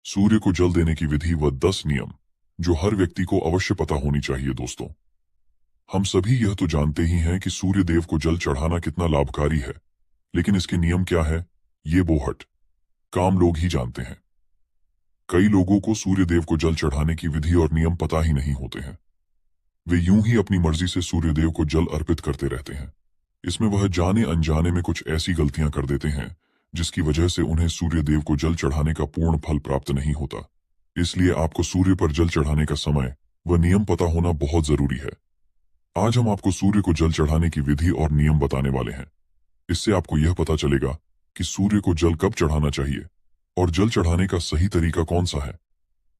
सूर्य को जल देने की विधि व 10 नियम जो हर व्यक्ति को अवश्य पता होनी चाहिए। दोस्तों, हम सभी यह तो जानते ही हैं कि सूर्य देव को जल चढ़ाना कितना लाभकारी है, लेकिन इसके नियम क्या है, ये बोहट काम लोग ही जानते हैं। कई लोगों को सूर्य देव को जल चढ़ाने की विधि और नियम पता ही नहीं होते हैं। वे यूं ही अपनी मर्जी से सूर्य देव को जल अर्पित करते रहते हैं। इसमें वह जाने अनजाने में कुछ ऐसी गलतियां कर देते हैं जिसकी वजह से उन्हें सूर्य देव को जल चढ़ाने का पूर्ण फल प्राप्त नहीं होता। इसलिए आपको सूर्य पर जल चढ़ाने का समय व नियम पता होना बहुत जरूरी है। आज हम आपको सूर्य को जल चढ़ाने की विधि और नियम बताने वाले हैं। इससे आपको यह पता चलेगा कि सूर्य को जल कब चढ़ाना चाहिए और जल चढ़ाने का सही तरीका कौन सा है।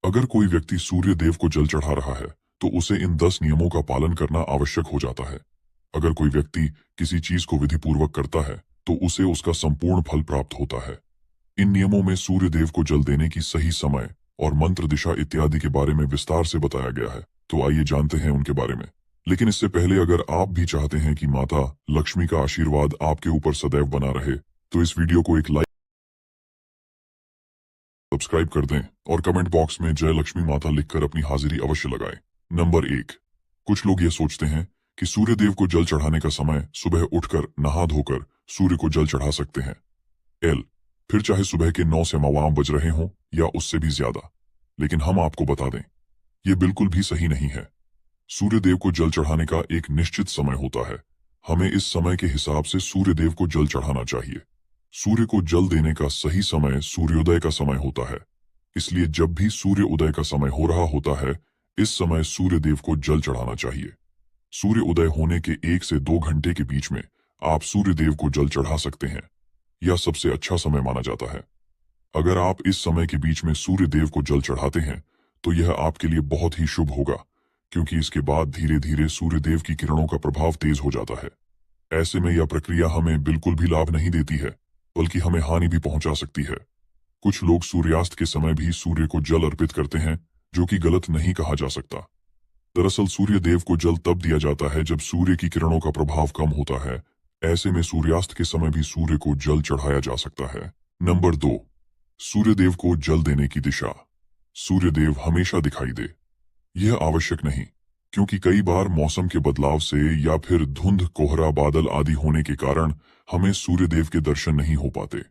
अगर कोई व्यक्ति सूर्य देव को जल चढ़ा रहा है तो उसे इन 10 नियमों का पालन करना आवश्यक हो जाता है। अगर कोई व्यक्ति किसी चीज को विधिपूर्वक करता है तो उसे उसका संपूर्ण फल प्राप्त होता है। इन नियमों में सूर्य देव को जल देने की सही समय और मंत्र दिशा इत्यादि के बारे में विस्तार से बताया गया है। तो आइए जानते हैं उनके बारे में। लेकिन इससे पहले अगर आप भी चाहते हैं कि माता लक्ष्मी का आशीर्वाद आपके ऊपर सदैव बना रहे तो इस वीडियो को एक लाइक, सब्सक्राइब कर दें और कमेंट बॉक्स में जय लक्ष्मी माता लिखकर अपनी हाजिरी अवश्य लगाएं। नंबर 1, कुछ लोग ये सोचते हैं कि सूर्य देव को जल चढ़ाने का समय सुबह उठकर नहा धोकर सूर्य को जल चढ़ा सकते हैं। फिर चाहे सुबह के 9 से 9 बज रहे हों या उससे भी ज्यादा। लेकिन हम आपको बता दें, यह बिल्कुल भी सही नहीं है। सूर्य देव को जल चढ़ाने का एक निश्चित समय होता है। हमें इस समय के हिसाब से सूर्य देव को जल चढ़ाना चाहिए। सूर्य को जल देने का सही समय सूर्योदय का समय होता है। इसलिए जब भी सूर्य उदय का समय हो रहा होता है, इस समय सूर्य देव को जल चढ़ाना चाहिए। सूर्य उदय होने के 1 से 2 घंटे के बीच में आप सूर्य देव को जल चढ़ा सकते हैं। यह सबसे अच्छा समय माना जाता है। अगर आप इस समय के बीच में सूर्य देव को जल चढ़ाते हैं तो यह आपके लिए बहुत ही शुभ होगा, क्योंकि इसके बाद धीरे धीरे सूर्य देव की किरणों का प्रभाव तेज हो जाता है। ऐसे में यह प्रक्रिया हमें बिल्कुल भी लाभ नहीं देती है, बल्कि हमें हानि भी पहुंचा सकती है। कुछ लोग सूर्यास्त के समय भी सूर्य को जल अर्पित करते हैं, जो कि गलत नहीं कहा जा सकता। दरअसल सूर्य देव को जल तब दिया जाता है जब सूर्य की किरणों का प्रभाव कम होता है। ऐसे में सूर्यास्त के समय भी सूर्य को जल चढ़ाया जा सकता है। नंबर 2, सूर्य देव को जल देने की दिशा। सूर्य देव हमेशा दिखाई दे, यह आवश्यक नहीं, क्योंकि कई बार मौसम के बदलाव से या फिर धुंध, कोहरा, बादल आदि होने के कारण हमें सूर्य देव के दर्शन नहीं हो पाते।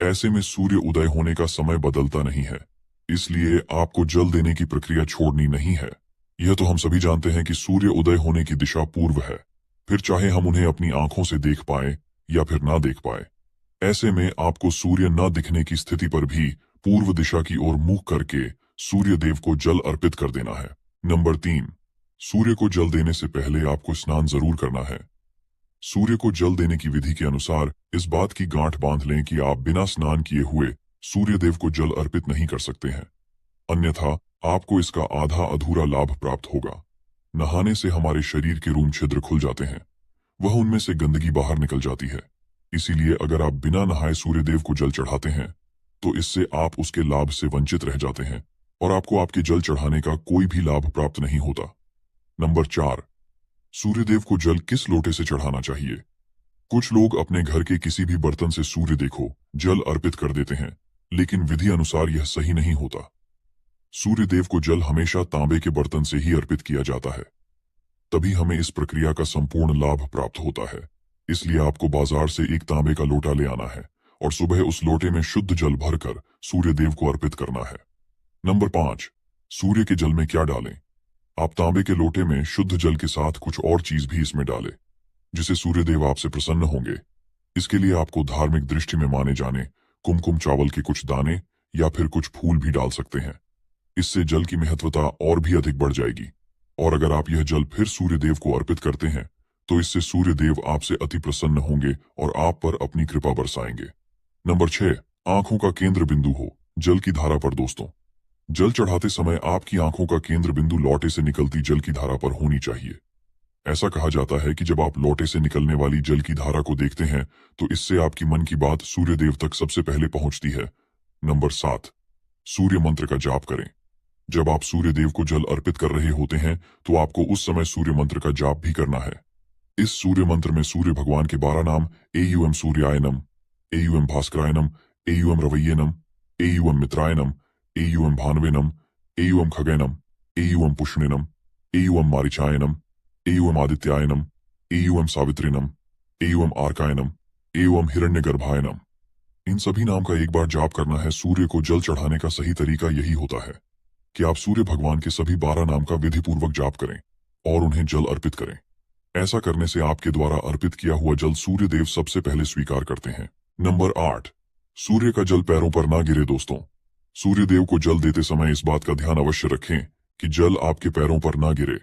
ऐसे में सूर्य उदय होने का समय बदलता नहीं है, इसलिए आपको जल देने की प्रक्रिया छोड़नी नहीं है। यह तो हम सभी जानते हैं कि सूर्य उदय होने की दिशा पूर्व है, फिर चाहे हम उन्हें अपनी आंखों से देख पाए या फिर ना देख पाए। ऐसे में आपको सूर्य न दिखने की स्थिति पर भी पूर्व दिशा की ओर मुंह करके सूर्य देव को जल अर्पित कर देना है। नंबर 3, सूर्य को जल देने से पहले आपको स्नान जरूर करना है। सूर्य को जल देने की विधि के अनुसार इस बात की गांठ बांध लें कि आप बिना स्नान किए हुए सूर्य देव को जल अर्पित नहीं कर सकते हैं, अन्यथा आपको इसका आधा अधूरा लाभ प्राप्त होगा। नहाने से हमारे शरीर के रोम छिद्र खुल जाते हैं, वह उनमें से गंदगी बाहर निकल जाती है। इसीलिए अगर आप बिना नहाए सूर्य देव को जल चढ़ाते हैं तो इससे आप उसके लाभ से वंचित रह जाते हैं और आपको आपके जल चढ़ाने का कोई भी लाभ प्राप्त नहीं होता। नंबर 4, सूर्य देव को जल किस लोटे से चढ़ाना चाहिए। कुछ लोग अपने घर के किसी भी बर्तन से सूर्य देव को जल अर्पित कर देते हैं, लेकिन विधि अनुसार यह सही नहीं होता। सूर्य देव को जल हमेशा तांबे के बर्तन से ही अर्पित किया जाता है, तभी हमें इस प्रक्रिया का संपूर्ण लाभ प्राप्त होता है। इसलिए आपको बाजार से एक तांबे का लोटा ले आना है और सुबह उस लोटे में शुद्ध जल भरकर सूर्य देव को अर्पित करना है। नंबर 5, सूर्य के जल में क्या डालें। आप तांबे के लोटे में शुद्ध जल के साथ कुछ और चीज भी इसमें डालें, जिससे सूर्य देव आपसे प्रसन्न होंगे। इसके लिए आपको धार्मिक दृष्टि में माने जाने कुमकुम चावल के कुछ दाने या फिर कुछ फूल भी डाल सकते हैं। इससे जल की महत्वता और भी अधिक बढ़ जाएगी। और अगर आप यह जल फिर सूर्य देव को अर्पित करते हैं तो इससे सूर्य देव आपसे अति प्रसन्न होंगे और आप पर अपनी कृपा बरसाएंगे। नंबर 6, आंखों का केंद्र बिंदु हो जल की धारा पर। दोस्तों, जल चढ़ाते समय आपकी आंखों का केंद्र बिंदु लोटे से निकलती जल की धारा पर होनी चाहिए। ऐसा कहा जाता है कि जब आप लोटे से निकलने वाली जल की धारा को देखते हैं तो इससे आपकी मन की बात सूर्य देव तक सबसे पहले पहुंचती है। नंबर 7, सूर्य मंत्र का जाप करें। जब आप सूर्य देव को जल अर्पित कर रहे होते हैं तो आपको उस समय सूर्य मंत्र का जाप भी करना है। इस सूर्य मंत्र में सूर्य भगवान के 12 नाम एयूएम सूर्यायनम, एयूएम भास्करायनम, एयूएम रवैयनम, एयूएम मित्रायनम, एयुम भानवेनम, एयुम खगेनम, एयुम पुष्णिनम, एयुम मारिचायनम, एयुम आदित्यायनम, एयुम सावित्रिनम, एयुम आर्कायनम, एयुम हिरण्यगर्भायनम। इन सभी नाम का एक बार जाप करना है। सूर्य को जल चढ़ाने का सही तरीका यही होता है कि आप सूर्य भगवान के सभी 12 नाम का विधिपूर्वक जाप करें और उन्हें जल अर्पित करें। ऐसा करने से आपके द्वारा अर्पित किया हुआ जल सूर्य देव सबसे पहले स्वीकार करते हैं। नंबर 8, सूर्य का जल पैरों पर ना गिरे। दोस्तों, सूर्य देव को जल देते समय इस बात का ध्यान अवश्य रखें कि जल आपके पैरों पर ना गिरे।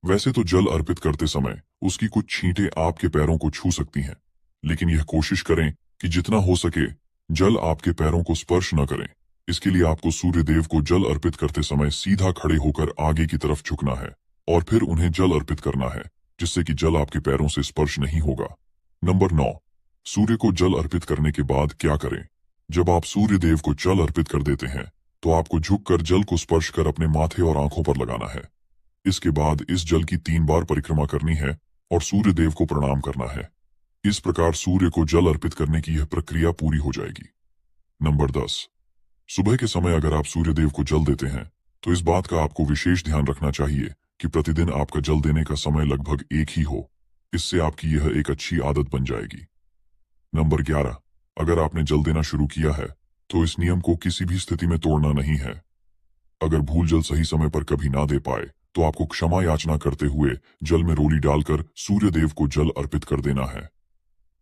वैसे तो जल अर्पित करते समय उसकी कुछ छींटें आपके पैरों को छू सकती हैं, लेकिन यह कोशिश करें कि जितना हो सके जल आपके पैरों को स्पर्श न करें। इसके लिए आपको सूर्य देव को जल अर्पित करते समय सीधा खड़े होकर आगे की तरफ झुकना है और फिर उन्हें जल अर्पित करना है, जिससे कि जल आपके पैरों से स्पर्श नहीं होगा। नंबर 9, सूर्य को जल अर्पित करने के बाद क्या करें। जब आप सूर्य देव को जल अर्पित कर देते हैं तो आपको झुककर जल को स्पर्श कर अपने माथे और आंखों पर लगाना है। इसके बाद इस जल की 3 बार परिक्रमा करनी है और सूर्य देव को प्रणाम करना है। इस प्रकार सूर्य को जल अर्पित करने की यह प्रक्रिया पूरी हो जाएगी। नंबर 10, सुबह के समय अगर आप सूर्य देव को जल देते हैं तो इस बात का आपको विशेष ध्यान रखना चाहिए कि प्रतिदिन आपका जल देने का समय लगभग एक ही हो। इससे आपकी यह एक अच्छी आदत बन जाएगी। नंबर 11, अगर आपने जल देना शुरू किया है तो इस नियम को किसी भी स्थिति में तोड़ना नहीं है। अगर भूल जल सही समय पर कभी ना दे पाए तो आपको क्षमा याचना करते हुए जल में रोली डालकर सूर्य देव को जल अर्पित कर देना है।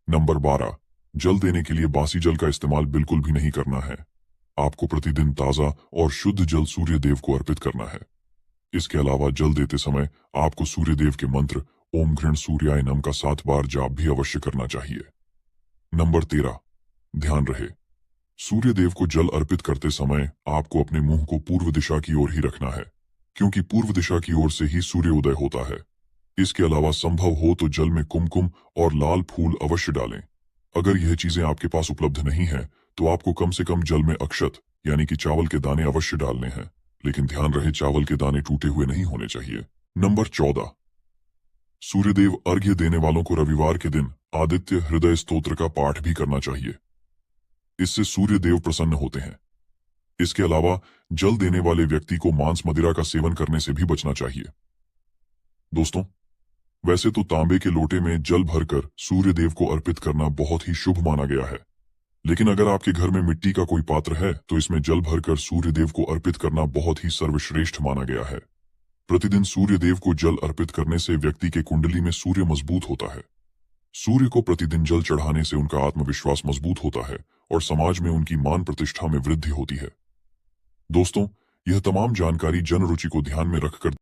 नंबर 12, जल देने के लिए बासी जल का इस्तेमाल बिल्कुल भी नहीं करना है। आपको प्रतिदिन ताजा और शुद्ध जल सूर्य देव को अर्पित करना है। इसके अलावा जल देते समय आपको सूर्य देव के मंत्र ओम घृण सूर्याय नम का 7 बार जाप भी अवश्य करना चाहिए। नंबर 13, ध्यान रहे, सूर्य देव को जल अर्पित करते समय आपको अपने मुंह को पूर्व दिशा की ओर ही रखना है, क्योंकि पूर्व दिशा की ओर से ही सूर्योदय होता है। इसके अलावा संभव हो तो जल में कुमकुम और लाल फूल अवश्य डालें। अगर यह चीजें आपके पास उपलब्ध नहीं है तो आपको कम से कम जल में अक्षत यानी कि चावल के दाने अवश्य डालने हैं, लेकिन ध्यान रहे चावल के दाने टूटे हुए नहीं होने चाहिए। नंबर 14, सूर्यदेव अर्घ्य देने वालों को रविवार के दिन आदित्य हृदय स्तोत्र का पाठ भी करना चाहिए। इससे सूर्य देव प्रसन्न होते हैं। इसके अलावा जल देने वाले व्यक्ति को मांस मदिरा का सेवन करने से भी बचना चाहिए। दोस्तों, वैसे तो तांबे के लोटे में जल भरकर सूर्य देव को अर्पित करना बहुत ही शुभ माना गया है, लेकिन अगर आपके घर में मिट्टी का कोई पात्र है तो इसमें जल भरकर सूर्य देव को अर्पित करना बहुत ही सर्वश्रेष्ठ माना गया है। प्रतिदिन सूर्य देव को जल अर्पित करने से व्यक्ति के कुंडली में सूर्य मजबूत होता है। सूर्य को प्रतिदिन जल चढ़ाने से उनका आत्मविश्वास मजबूत होता है और समाज में उनकी मान प्रतिष्ठा में वृद्धि होती है। दोस्तों, यह तमाम जानकारी जन रुचि को ध्यान में रखकर